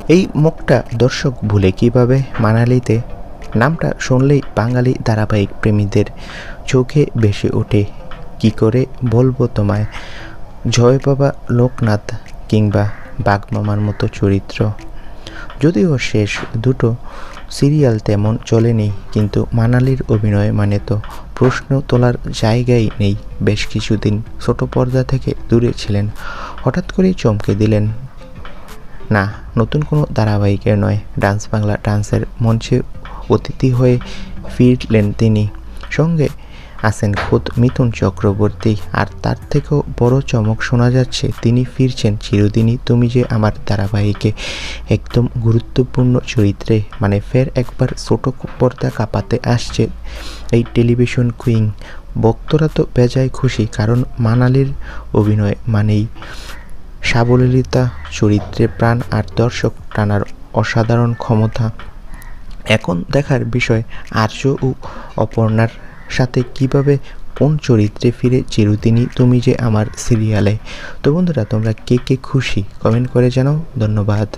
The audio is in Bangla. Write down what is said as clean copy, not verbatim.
এই মুখটা দর্শক ভুলে কিভাবে? মানালিতে নামটা শুনলেই বাঙালি ধারাবাহিক প্রেমীদের চোখে ভেসে ওঠে। কি করে বলবো তোমায়, জয় বাবা লোকনাথ কিংবা বাঘমামার মতো চরিত্র। যদিও শেষ দুটো সিরিয়াল তেমন চলেনি, কিন্তু মানালির অভিনয় মানে তো প্রশ্ন তোলার জায়গাই নেই। বেশ কিছুদিন ছোট পর্দা থেকে দূরে ছিলেন, হঠাৎ করেই চমকে দিলেন। না, নতুন কোনো ধারাবাহিকের নয়, ডান্স বাংলা ডান্সের মঞ্চে অতিথি হয়ে ফিরলেন তিনি। সঙ্গে আছেন খোদ মিথুন চক্রবর্তী। আর তার থেকেও বড় চমক শোনা যাচ্ছে, তিনি ফিরছেন চিরদিনই তুমি যে আমার ধারাবাহিকে একদম গুরুত্বপূর্ণ চরিত্রে। মানে ফের একবার ছোট পর্দা কাঁপাতে আসছে এই টেলিভিশন কুইন। ভক্তরা তো বেজায় খুশি, কারণ মানালির অভিনয় মানেই সাবলীলতা, চরিত্রে প্রাণ আর দর্শক টানার অসাধারণ ক্ষমতা। এখন দেখার বিষয় আর্য ও অপর্ণার সাথে কিভাবে কোন চরিত্রে ফিরে চিরদিনই তুমি যে আমার সিরিয়ালে। তো বন্ধুরা, তোমরা কে কে খুশি কমেন্ট করে জানাও। ধন্যবাদ।